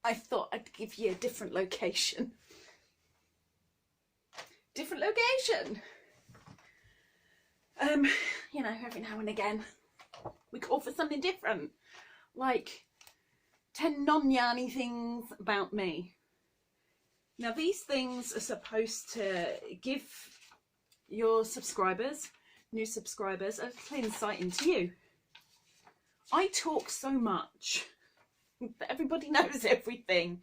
I thought I'd give you a different location. Different location. You know, every now and again we call for something different. Like 10 non-yarny things about me. Now these things are supposed to give your subscribers, new subscribers, a little insight into you. I talk so much that everybody knows everything.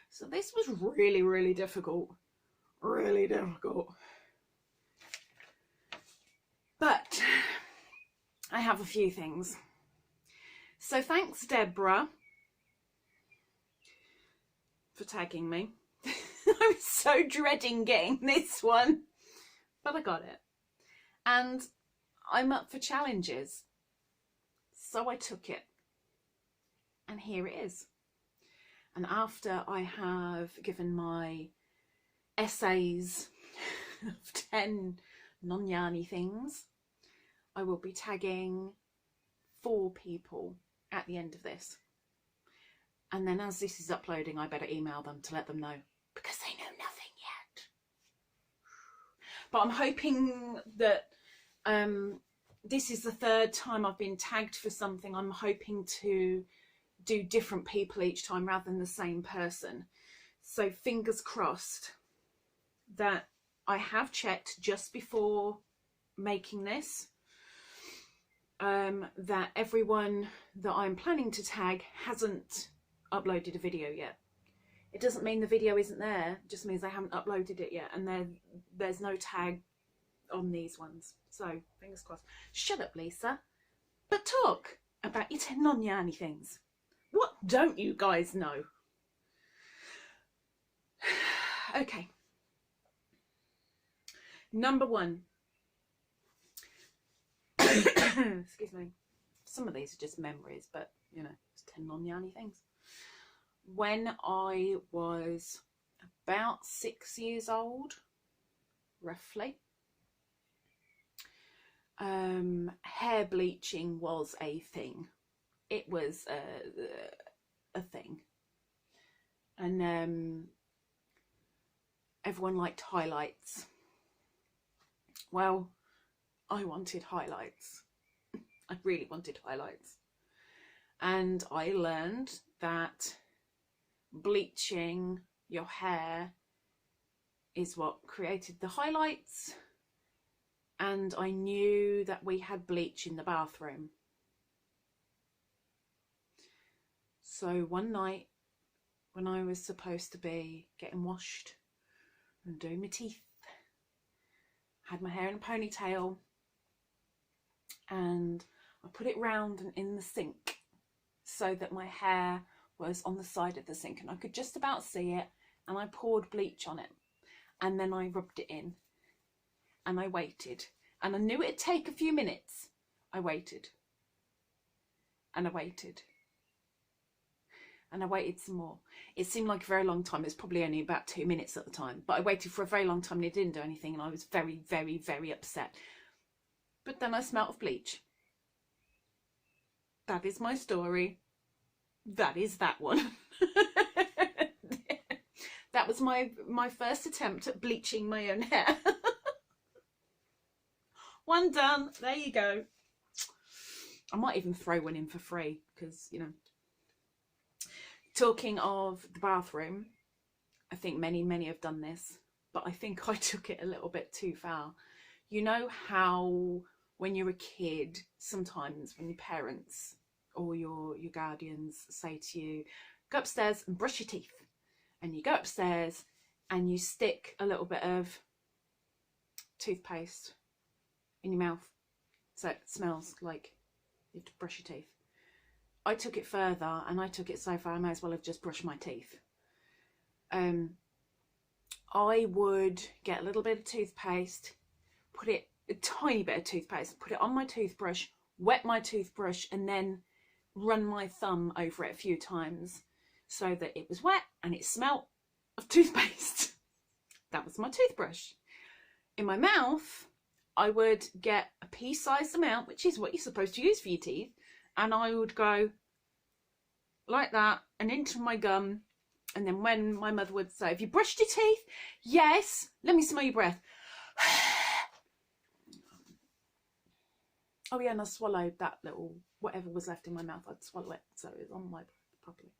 So this was really, really difficult. Really difficult. But I have a few things. So thanks, Deborah, for tagging me. I was so dreading getting this one, but I got it. And I'm up for challenges. So I took it. And here it is. And after I have given my essays of 10 non-yarny things, I will be tagging 4 people at the end of this. And then as this is uploading, I better email them to let them know, because they know nothing yet. But I'm hoping that this is the 3rd time I've been tagged for something. I'm hoping to do different people each time rather than the same person. So fingers crossed that I have checked just before making this that everyone that I'm planning to tag hasn't uploaded a video yet. It doesn't mean the video isn't there, it just means they haven't uploaded it yet, and there's no tag on these ones. So fingers crossed. Shut up, Lisa, but talk about your 10 non-yarny things. What don't you guys know? Okay, number 1. Excuse me. Some of these are just memories, but you know, it's 10 non-yarny things. When I was about 6 years old, roughly, hair bleaching was a thing. It was a thing. And everyone liked highlights. Well, I wanted highlights. I really wanted highlights. And I learned that bleaching your hair is what created the highlights. And I knew that we had bleach in the bathroom. So one night when I was supposed to be getting washed and doing my teeth, had my hair in a ponytail, and I put it round and in the sink so that my hair was on the side of the sink and I could just about see it, and I poured bleach on it, and then I rubbed it in, and I waited, and I knew it'd take a few minutes. I waited and I waited and I waited some more. It seemed like a very long time. It was probably only about 2 minutes at the time, but I waited for a very long time and it didn't do anything, and I was very, very, very upset. But then I smelt of bleach. That is my story. That is that one. That was my first attempt at bleaching my own hair. One done. There you go. I might even throw one in for free, because, you know. Talking of the bathroom, I think many have done this, but I think I took it a little bit too far. You know how when you're a kid, sometimes when your parents or your guardians say to you, go upstairs and brush your teeth, and you go upstairs and you stick a little bit of toothpaste in your mouth so it smells like you have to brush your teeth. I took it further, and I took it so far I may as well have just brushed my teeth. I would get a little bit of toothpaste, put it, a tiny bit of toothpaste, put it on my toothbrush, wet my toothbrush, and then run my thumb over it a few times so that it was wet and it smelt of toothpaste. That was my toothbrush. In my mouth, I would get a pea-sized amount, which is what you're supposed to use for your teeth, and I would go like that and into my gum And then when my mother would say, have you brushed your teeth? Yes. Let me smell your breath. Oh yeah, and I swallowed that little, whatever was left in my mouth, I'd swallow it so it was on my breath properly.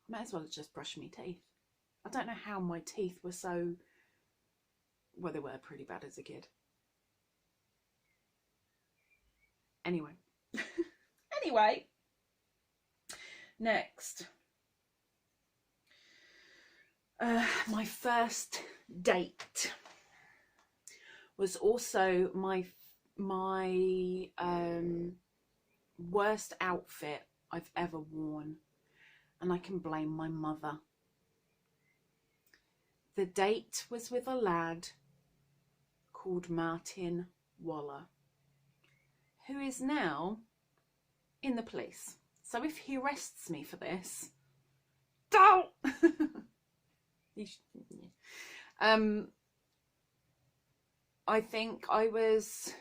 I might as well have just brushed my teeth. I don't know how my teeth were so, well, they were pretty bad as a kid. Anyway. Anyway. Next. My first date was also my worst outfit I've ever worn, and I can blame my mother. The date was with a lad called Martin Waller, who is now in the police. So if he arrests me for this, don't. I think I was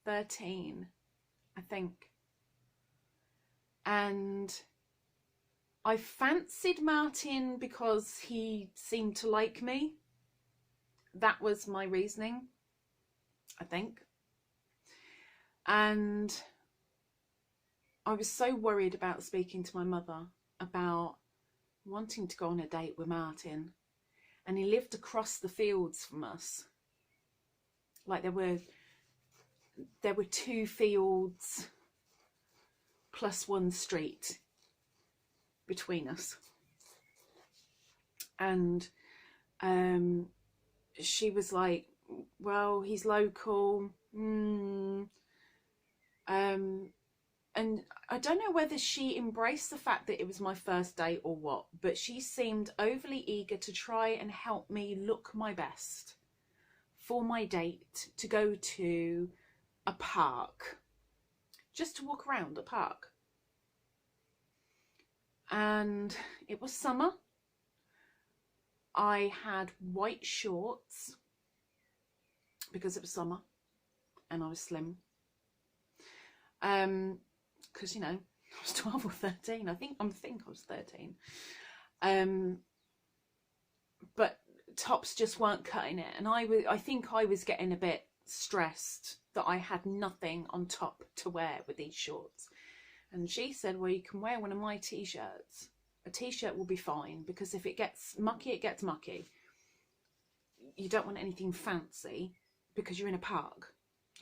13, I think. And I fancied Martin because he seemed to like me. That was my reasoning, I think. And I was so worried about speaking to my mother about wanting to go on a date with Martin. And he lived across the fields from us. Like there were 2 fields plus 1 street between us. And she was like, well, he's local. And I don't know whether she embraced the fact that it was my first date or what, but she seemed overly eager to try and help me look my best for my date, to go to a park, just to walk around a park. And it was summer. I had white shorts because it was summer and I was slim. Because, you know, I was 12 or 13. I think I was 13. But tops just weren't cutting it. And I think I was getting a bit stressed that I had nothing on top to wear with these shorts. And she said, well, you can wear one of my t-shirts. A t-shirt will be fine, because if it gets mucky, it gets mucky. You don't want anything fancy because you're in a park.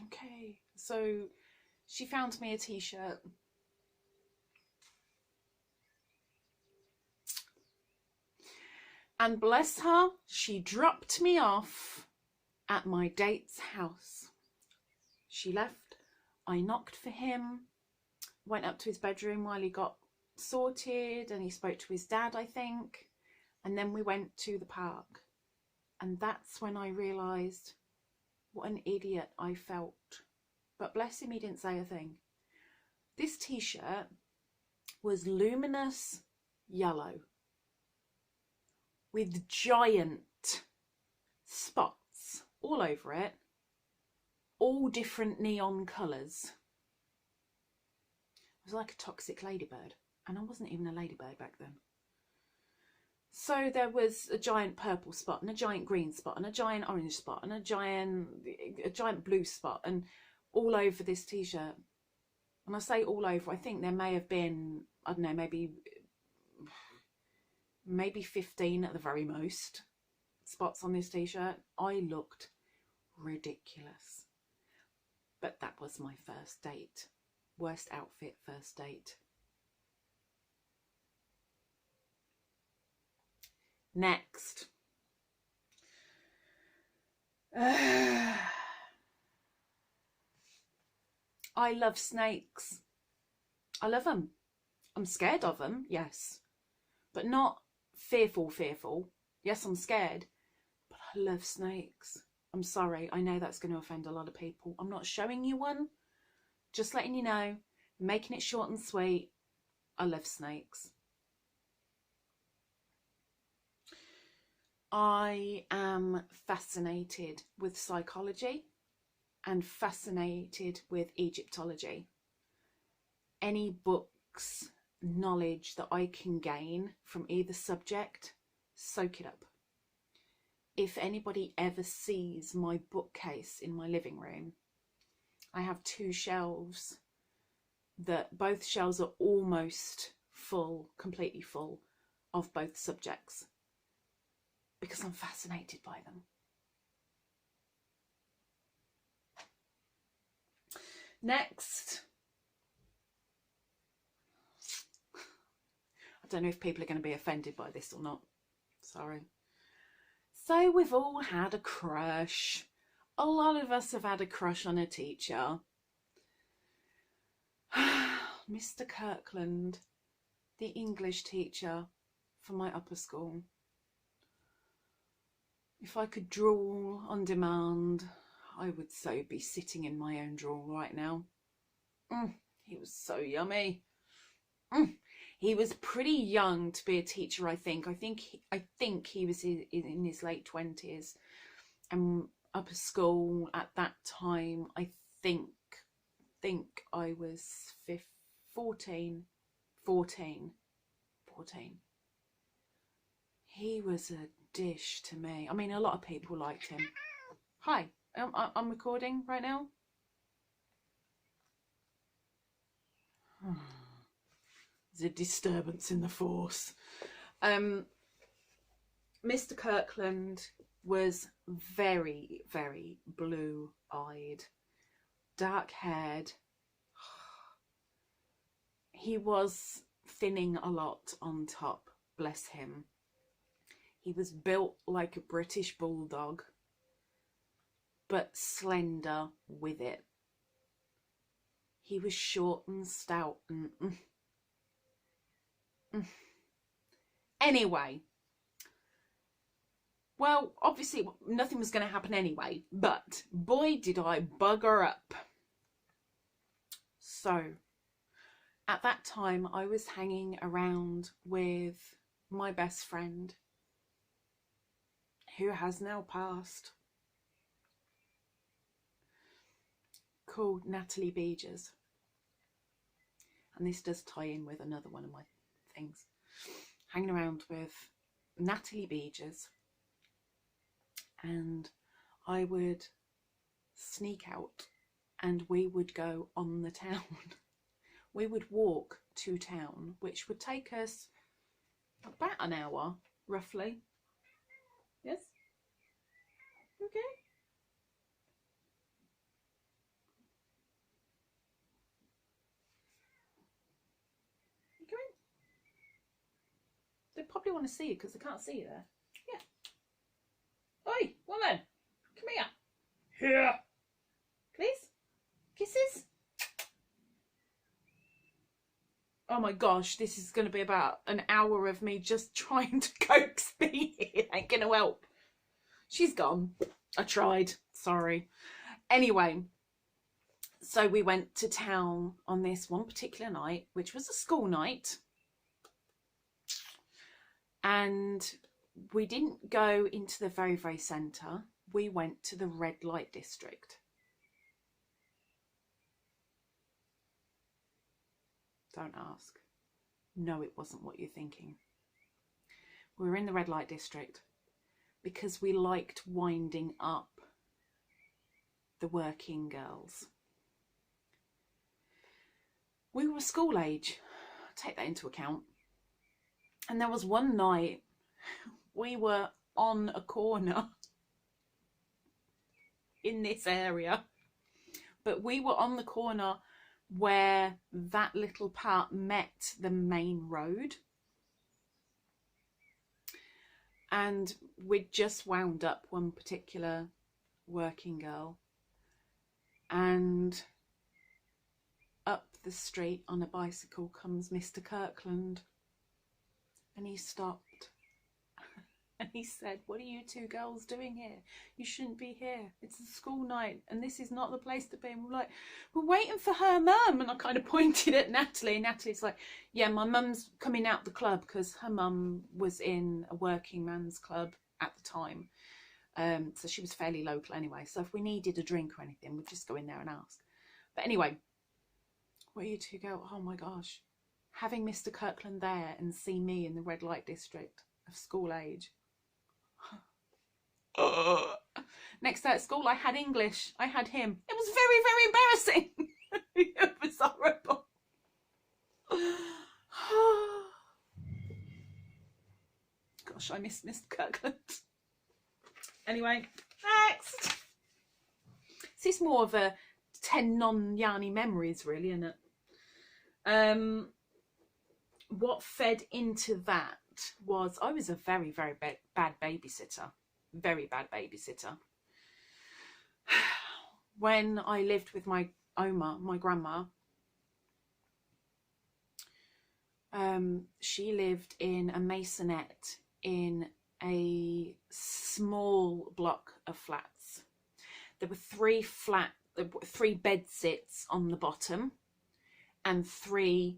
Okay. So she found me a t-shirt. And bless her, she dropped me off at my date's house. She left. I knocked for him, went up to his bedroom while he got sorted, and he spoke to his dad, I think. And then we went to the park. And that's when I realised what an idiot I felt. But bless him, he didn't say a thing. This t-shirt was luminous yellow with giant spots all over it, all different neon colours. It was like a toxic ladybird, and I wasn't even a ladybird back then. So there was a giant purple spot and a giant green spot and a giant orange spot and a giant blue spot, and all over this t-shirt. And I say all over, I think there may have been, I don't know, maybe 15 at the very most spots on this t-shirt. I looked ridiculous. But that was my first date. Worst outfit, first date. Next. I love snakes. I love them. I'm scared of them, yes. But not fearful. Yes, I'm scared. But I love snakes. I'm sorry, I know that's going to offend a lot of people. I'm not showing you one. Just letting you know, making it short and sweet. I love snakes. I am fascinated with psychology and fascinated with Egyptology. Any books knowledge that I can gain from either subject, soak it up. If anybody ever sees my bookcase in my living room, I have 2 shelves that both shelves are almost full, completely full of both subjects, because I'm fascinated by them. Next, I don't know if people are going to be offended by this or not. Sorry. So we've all had a crush. A lot of us have had a crush on a teacher. Mr. Kirkland, the English teacher for my upper school. If I could drool on demand, I would so be sitting in my own drool right now. He was so yummy. He was pretty young to be a teacher, I think. I think he was in his late 20s. And upper school at that time, I think I was 14. He was a dish to me. I mean, a lot of people liked him. Hi, I'm recording right now. There's a disturbance in the force. Mr. Kirkland was very, very blue-eyed, dark-haired. He was thinning a lot on top, bless him. He was built like a British bulldog, but slender with it. He was short and stout and Anyway, well, obviously nothing was going to happen anyway, but boy did I bugger up. So at that time I was hanging around with my best friend, who has now passed, called Natalie Beegers. And this does tie in with another one of my things. Hanging around with Natalie Beegers, and I would sneak out and we would go on the town. We would walk to town, which would take us about an hour, roughly. Yes? Okay. You come in. They probably want to see you because they can't see you there. Yeah. Oi, woman, come here. Here. Please? Kisses? Oh my gosh, this is going to be about an hour of me just trying to coax me. It ain't going to help. She's gone. I tried. Sorry. Anyway, so we went to town on this one particular night, which was a school night. And we didn't go into the very, very centre. We went to the red light district. Don't ask. No, it wasn't what you're thinking. We were in the red light district because we liked winding up the working girls. We were school age, take that into account. And there was one night we were on a corner in this area, but we were on the corner where that little part met the main road. And we'd just wound up one particular working girl, and up the street on a bicycle comes Mr. Kirkland, and he stopped and he said, "What are you two girls doing here? You shouldn't be here. It's a school night and this is not the place to be." And we're like, "We're waiting for her mum." And I kind of pointed at Natalie, and Natalie's like, "Yeah, my mum's coming out the club," because her mum was in a working man's club at the time. So she was fairly local anyway. So if we needed a drink or anything, we'd just go in there and ask. But anyway, what are you two go? Oh my gosh. having Mr. Kirkland there and see me in the red light district of school age. Next day at school, I had English. I had him. It was very, very embarrassing. It was horrible. Gosh, I miss Mr. Kirkland. Anyway, next. This is more of a 10 non-yarny memories, really, isn't it? What fed into that was I was a very, very bad babysitter. Very bad babysitter. When I lived with my Oma, my grandma, she lived in a maisonette in a small block of flats. There were three bed sits on the bottom and four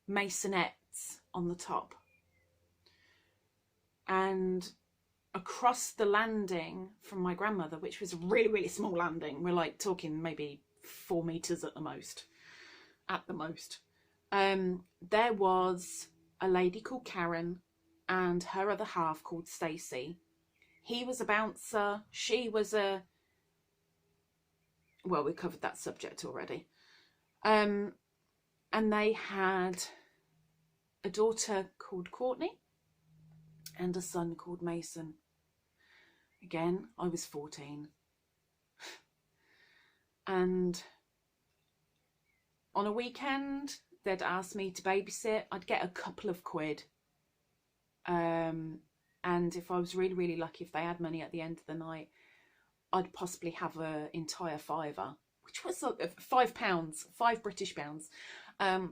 maisonettes on the top. And across the landing from my grandmother, which was a really, really small landing, we're like talking maybe 4 meters at the most, there was a lady called Karen and her other half called Stacey. He was a bouncer. She was well, we covered that subject already. And they had a daughter called Courtney and a son called Mason. Again, I was 14. And on a weekend, they'd ask me to babysit. I'd get a couple of quid. And if I was really, really lucky, if they had money at the end of the night, I'd possibly have an entire fiver, which was £5, £5 British,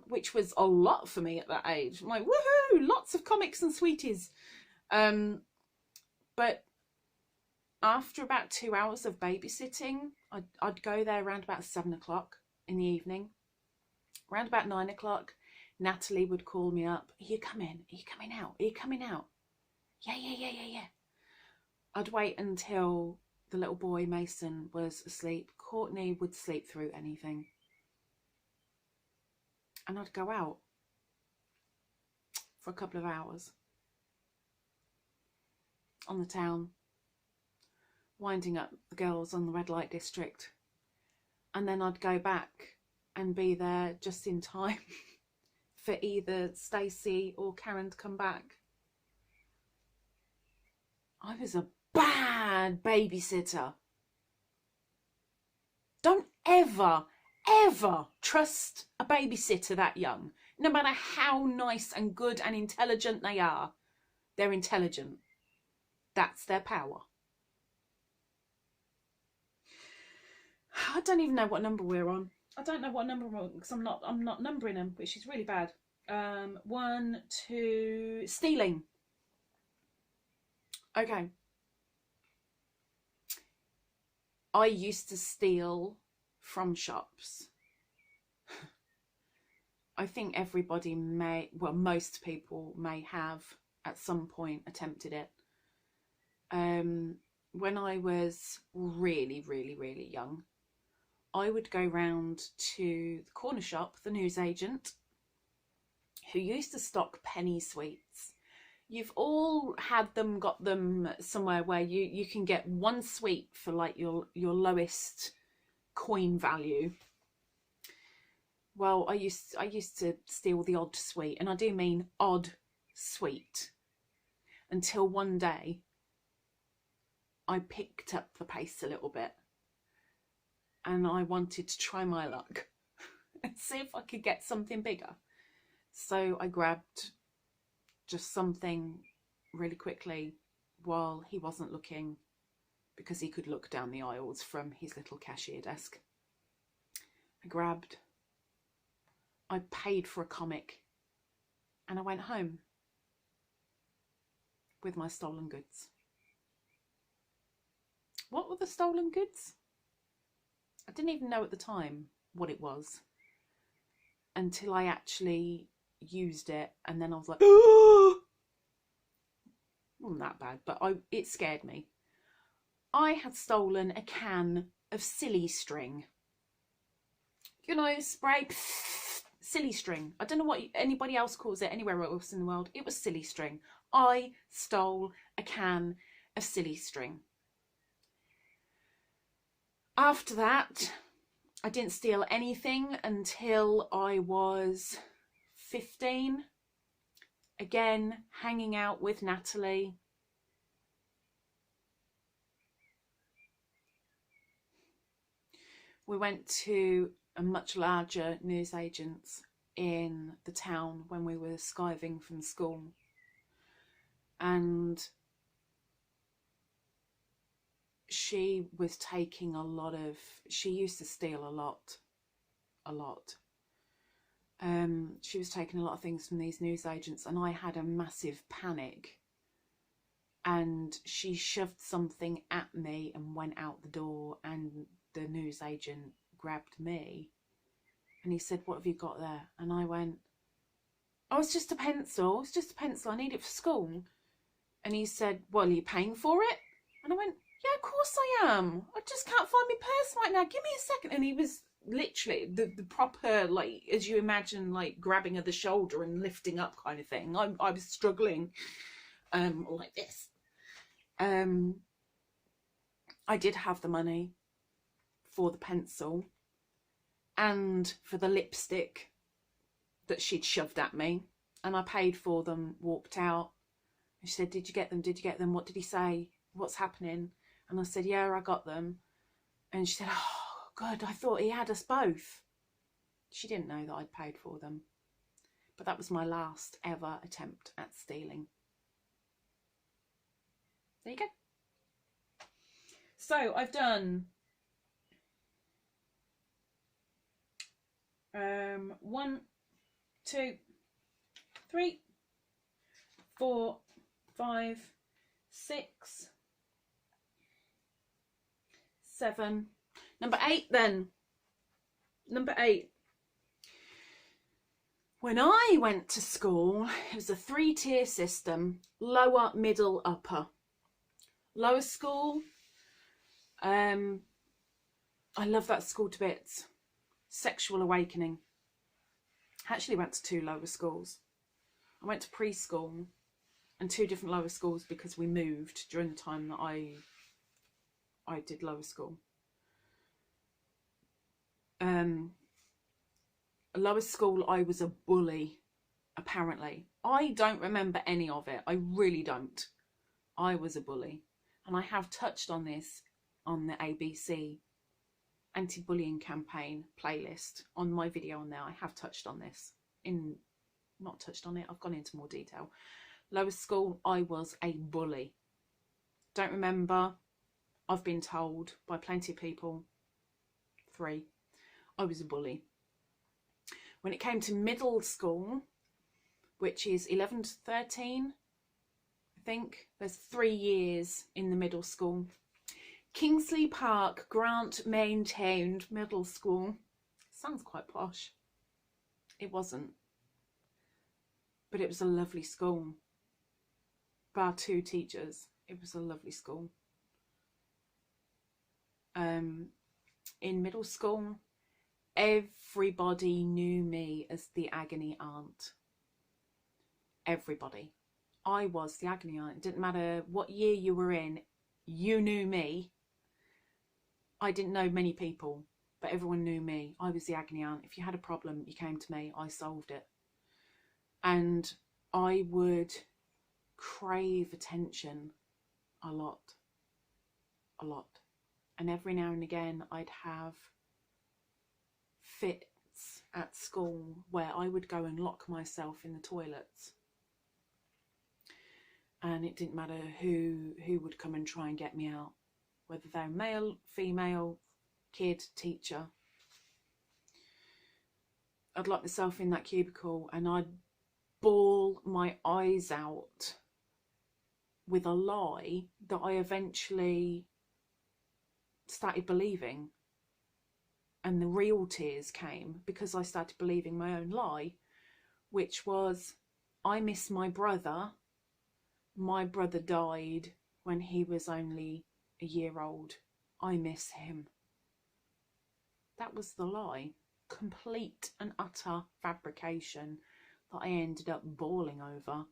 which was a lot for me at that age. I'm like, woohoo, lots of comics and sweeties. But after about 2 hours of babysitting, I'd go there around about 7 o'clock in the evening. Around about 9 o'clock, Natalie would call me up. Are you coming? Are you coming out? Are you coming out? Yeah. I'd wait until the little boy, Mason, was asleep. Courtney would sleep through anything. And I'd go out for a couple of hours on the town, winding up the girls on the red light district. And then I'd go back and be there just in time for either Stacey or Karen to come back. I was a bad babysitter. Don't ever trust a babysitter that young. No matter how nice and good and intelligent they are, they're intelligent. That's their power. I don't even know what number we're on. I don't know what number we're on because I'm not numbering them, which is really bad. 1, 2, stealing. Okay. I used to steal from shops. I think everybody most people may have at some point attempted it. When I was really, really, really young, I would go round to the corner shop, the newsagent, who used to stock penny sweets. You've all got them somewhere where you can get one sweet for like your lowest coin value. Well, I used to steal the odd sweet, and I do mean odd sweet, until one day I picked up the pace a little bit and I wanted to try my luck and see if I could get something bigger. So I grabbed just something really quickly while he wasn't looking, because he could look down the aisles from his little cashier desk. I paid for a comic, and I went home with my stolen goods. What were the stolen goods? I didn't even know at the time what it was until I actually used it, and then I was like, oh! Wasn't that bad, but it scared me. I had stolen a can of silly string. You know, spray silly string. I don't know what anybody else calls it anywhere else in the world. It was silly string. I stole a can of silly string. After that, I didn't steal anything until I was 15. Again, hanging out with Natalie. We went to a much larger newsagent's in the town when we were skiving from school. And she was taking a lot of, she used to steal a lot. She was taking a lot of things from these newsagents, and I had a massive panic. And she shoved something at me and went out the door, and the newsagent grabbed me. And he said, "What have you got there?" And I went, "Oh, it's just a pencil. It's just a pencil. I need it for school." And he said, "Well, are you paying for it?" And I went, "Yeah, of course I am. I just can't find my purse right now. Give me a second." And he was literally the proper, like, as you imagine, like grabbing at the shoulder and lifting up kind of thing. I was struggling like this. I did have the money for the pencil and for the lipstick that she'd shoved at me, and I paid for them, walked out. And she said, "Did you get them? Did you get them? What did he say? What's happening?" And I said, "Yeah, I got them." And she said, "Oh, good. I thought he had us both." She didn't know that I'd paid for them. But that was my last ever attempt at stealing. There you go. So I've done 1, 2, 3, 4, 5, 6, 7. Number 8 then. Number 8. When I went to school, it was a 3-tier system: lower, middle, upper. Lower school, I love that school to bits. Sexual Awakening. I actually went to 2 lower schools. I went to preschool and 2 different lower schools because we moved during the time that I did lower school. Lower school, I was a bully, apparently. I don't remember any of it. I really don't. I was a bully. And I have touched on this on the ABC anti-bullying campaign playlist. On my video on there, I have touched on this. Not touched on it, I've gone into more detail. Lower school, I was a bully. Don't remember. I've been told by plenty of people. 3. I was a bully. When it came to middle school, which is 11 to 13, I think, there's 3 years in the middle school. Kingsley Park Grant Maintained Middle School. Sounds quite posh. It wasn't. But it was a lovely school. Bar 2 teachers. It was a lovely school. In middle school, everybody knew me as the agony aunt. Everybody. I was the agony aunt. It didn't matter what year you were in, you knew me. I didn't know many people, but everyone knew me. I was the agony aunt. If you had a problem, you came to me, I solved it. And I would crave attention a lot. And every now and again, I'd have fits at school where I would go and lock myself in the toilets. And it didn't matter who would come and try and get me out, whether they're male, female, kid, teacher. I'd lock myself in that cubicle and I'd bawl my eyes out with a lie that I eventually started believing. And the real tears came because I started believing my own lie, which was, I miss my brother. My brother died when he was only a year old. I miss him. That was the lie. complete and utter fabrication that I ended up bawling over,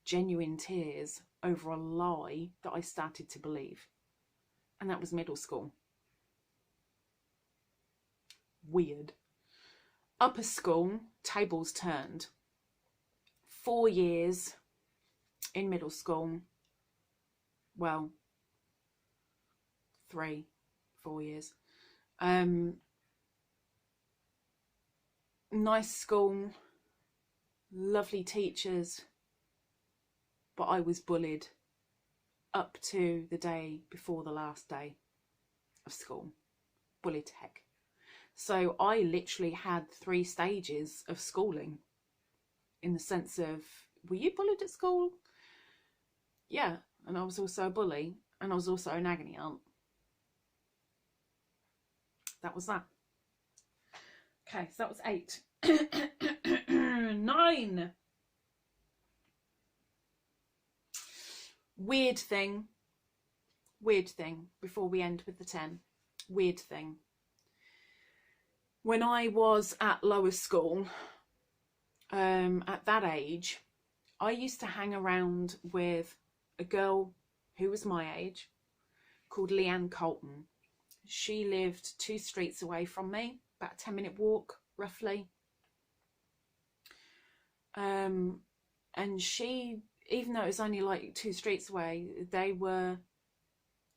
genuine tears over a lie that I started to believe. And that was middle school. Weird. Upper school, tables turned. 4 years in middle school. Well, 4 years. Nice school, lovely teachers, but I was bullied up to the day before the last day of school. Bullied to heck. So I literally had 3 stages of schooling, in the sense of, were you bullied at school? Yeah, and I was also a bully, and I was also an agony aunt. That was that. Okay, so that was 8. 9. Weird thing before we end with the 10. Weird thing. When I was at lower school, at that age, I used to hang around with a girl who was my age called Leanne Colton. She lived 2 streets away from me, about a 10-minute walk, roughly. And she, even though it was only like 2 streets away, they were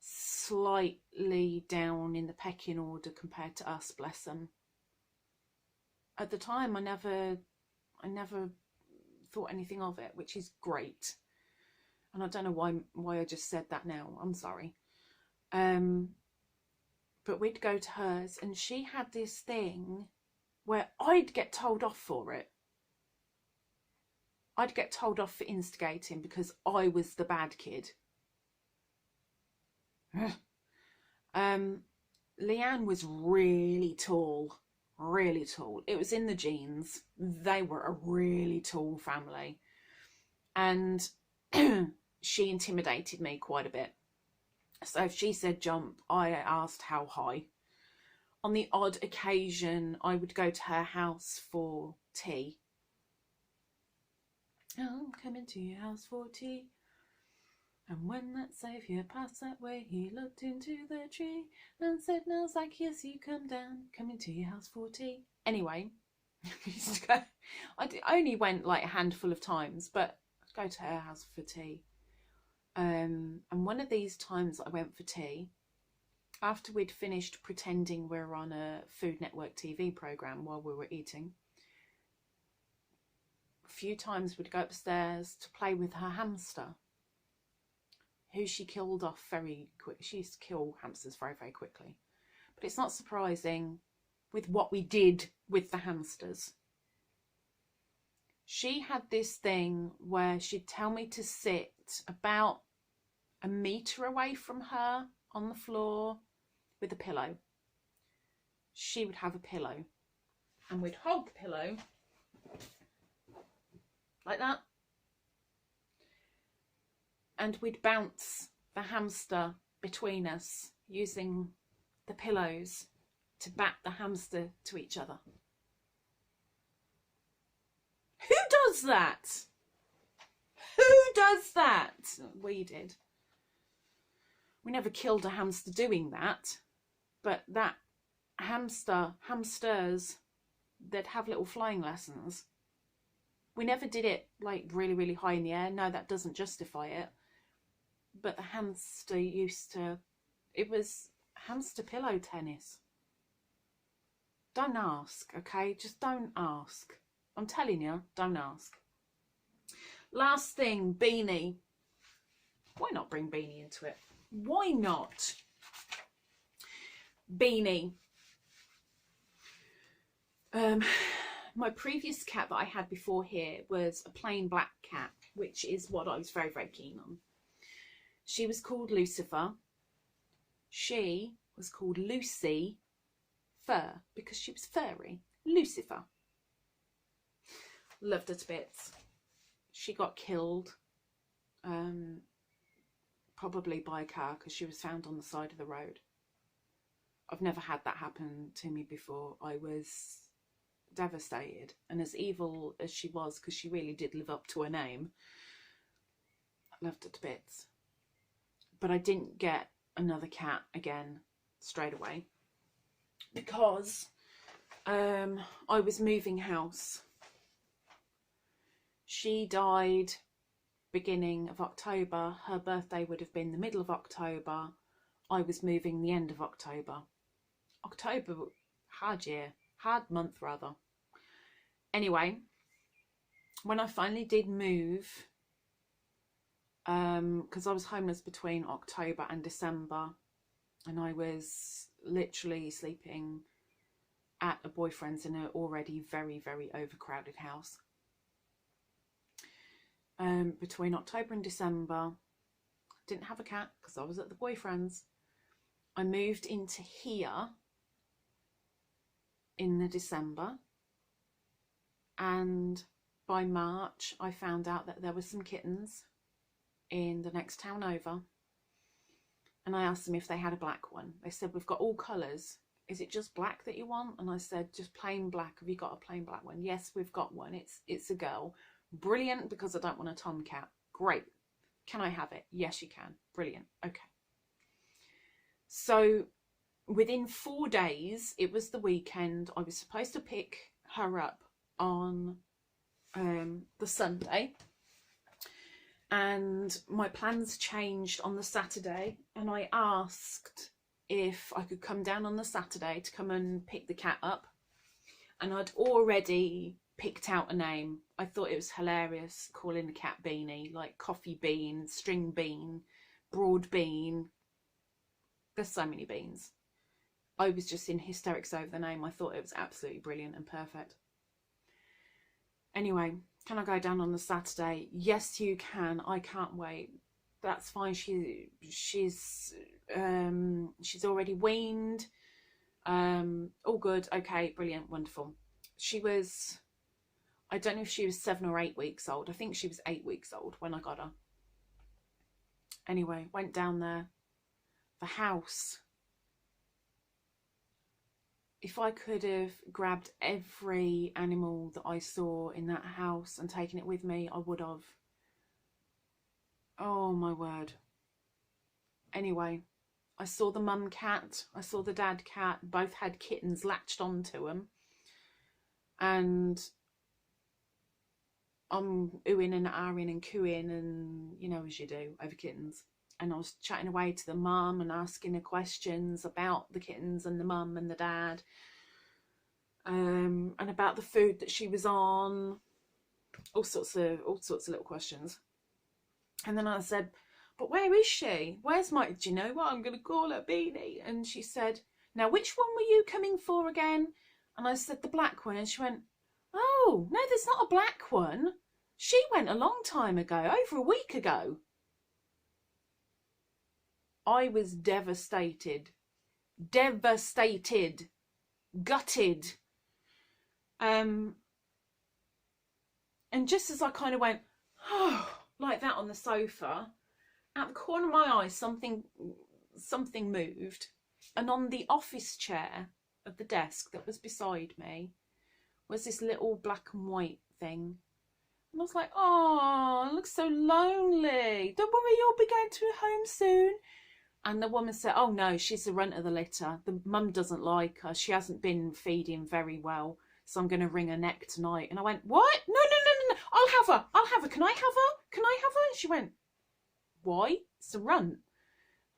slightly down in the pecking order compared to us, bless them. At the time, I never thought anything of it, which is great. And I don't know why I just said that now. I'm sorry. But we'd go to hers, and she had this thing where I'd get told off for it. I'd get told off for instigating because I was the bad kid. Leanne was really tall. Really tall. It was in the genes. They were a really tall family. And she intimidated me quite a bit. So if she said jump, I asked how high. On the odd occasion, I would go to her house for tea. I'm coming to your house for tea. And when that saviour passed that way, he looked into the tree and said, "Now, Zacchaeus, you come down, coming to your house for tea." Anyway, I only went like a handful of times, but I'd go to her house for tea. And one of these times I went for tea, after we'd finished pretending we were on a Food Network TV programme while we were eating, a few times we'd go upstairs to play with her hamster, who she killed off very quick. She used to kill hamsters very, very quickly. But it's not surprising with what we did with the hamsters. She had this thing where she'd tell me to sit about a metre away from her on the floor with a pillow. She would have a pillow, and we'd hold the pillow like that, and we'd bounce the hamster between us using the pillows to bat the hamster to each other. Who does that? Who does that? We did. We never killed a hamster doing that, but that hamsters, they'd have little flying lessons. We never did it like really, really high in the air. No, that doesn't justify it. But the hamster it was hamster pillow tennis. Don't ask, okay? Just don't ask. I'm telling you, don't ask. Last thing, Beanie. Why not bring Beanie into it? Why not? Beanie. My previous cat that I had before here was a plain black cat, which is what I was very, very keen on. She was called Lucifer. She was called Lucy Fur because she was furry. Lucifer. Loved her to bits. She got killed, probably by a car, because she was found on the side of the road. I've never had that happen to me before. I was devastated. And as evil as she was, because she really did live up to her name, I loved her to bits. But I didn't get another cat again straight away because I was moving house. She died beginning of October. Her birthday would have been the middle of October. I was moving the end of October. October, hard year, hard month rather. Anyway, when I finally did move, because I was homeless between October and December, and I was literally sleeping at a boyfriend's in an already very, very overcrowded house. Between October and December, didn't have a cat because I was at the boyfriend's. I moved into here in the December, and by March I found out that there were some kittens in the next town over, and I asked them if they had a black one. They said, we've got all colours, is it just black that you want? And I said, just plain black. Have you got a plain black one? Yes, we've got one. It's a girl. Brilliant, because I don't want a tomcat. Great. Can I have it? Yes, you can. Brilliant. Okay. So within 4 days, it was the weekend, I was supposed to pick her up on the Sunday, and my plans changed on the Saturday, and I asked if I could come down on the Saturday to come and pick the cat up, and I'd already picked out a name. I thought it was hilarious calling the cat Beanie, like coffee bean, string bean, broad bean. There's so many beans. I was just in hysterics over the name. I thought it was absolutely brilliant and perfect. Anyway, can I go down on the Saturday? Yes, you can. I can't wait. That's fine. She's already weaned. All good. Okay, brilliant, wonderful. She was, I don't know if she was 7 or 8 weeks old. I think she was 8 weeks old when I got her. Anyway, went down there. The house. If I could have grabbed every animal that I saw in that house and taken it with me, I would have. Oh my word. Anyway, I saw the mum cat, I saw the dad cat, both had kittens latched onto them. And I'm oohing and ahhing and cooing, and you know, as you do over kittens. And I was chatting away to the mum and asking her questions about the kittens and the mum and the dad, and about the food that she was on, all sorts of little questions. And then I said, but where is she? Where's my, do you know what, I'm going to call her Beanie. And she said, now which one were you coming for again? And I said, the black one. And she went, oh, no, there's not a black one. She went a long time ago, over a week ago. I was devastated, gutted. And just as I kind of went, oh, like that on the sofa, at the corner of my eye, something moved. And on the office chair of the desk that was beside me was this little black and white thing. And I was like, oh, it looks so lonely. Don't worry, you'll be going to a home soon. And the woman said, oh no, she's the runt of the litter. The mum doesn't like her. She hasn't been feeding very well. So I'm going to wring her neck tonight. And I went, what? No. I'll have her. Can I have her? And she went, why? It's a runt.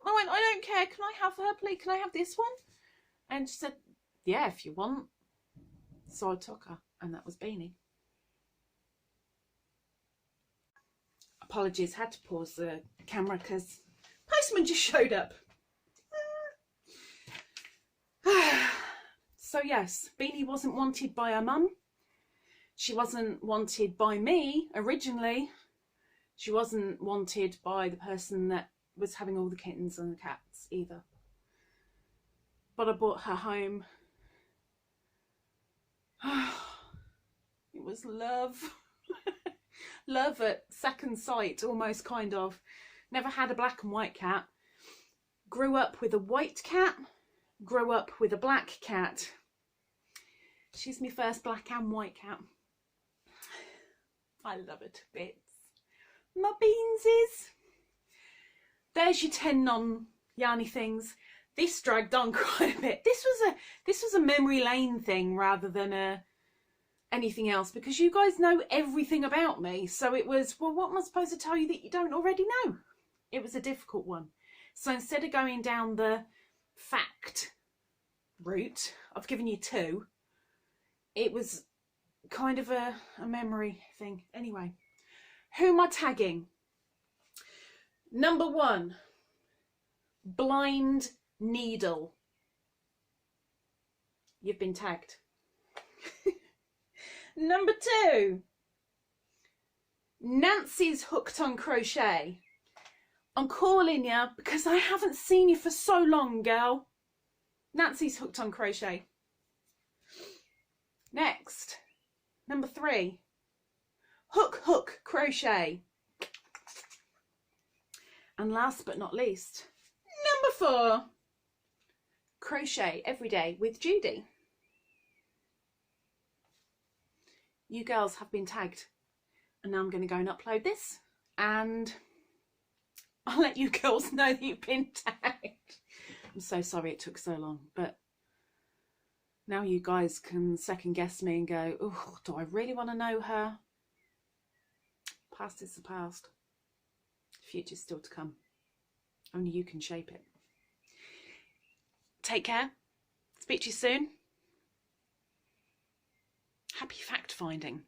I went, I don't care. Can I have her, please? Can I have this one? And she said, yeah, if you want. So I took her, and that was Beanie. Apologies, had to pause the camera because postman just showed up. So yes, Beanie wasn't wanted by her mum. She wasn't wanted by me originally. She wasn't wanted by the person that was having all the kittens and the cats either. But I brought her home. It was love. Love at second sight, almost, kind of. Never had a black and white cat. Grew up with a white cat. Grew up with a black cat. She's my first black and white cat. I love her to bits. My beansies. There's your 10 non-yarny things. This dragged on quite a bit. This was a memory lane thing rather than anything else, because you guys know everything about me. So it was, well, what am I supposed to tell you that you don't already know? It was a difficult one. So instead of going down the fact route, I've given you 2. It was kind of a memory thing. Anyway, who am I tagging? Number 1, blind needle. You've been tagged. Number 2, Nancy's hooked on crochet. I'm calling you because I haven't seen you for so long, girl. Nancy's hooked on crochet. Next, number 3, hook crochet. And last but not least, number 4, crochet every day with Judy. You girls have been tagged, and now I'm going to go and upload this, and I'll let you girls know that you've been tagged. I'm so sorry it took so long, but now you guys can second guess me and go, oh, do I really want to know her? Past is the past. Future's still to come. Only you can shape it. Take care. Speak to you soon. Happy fact finding.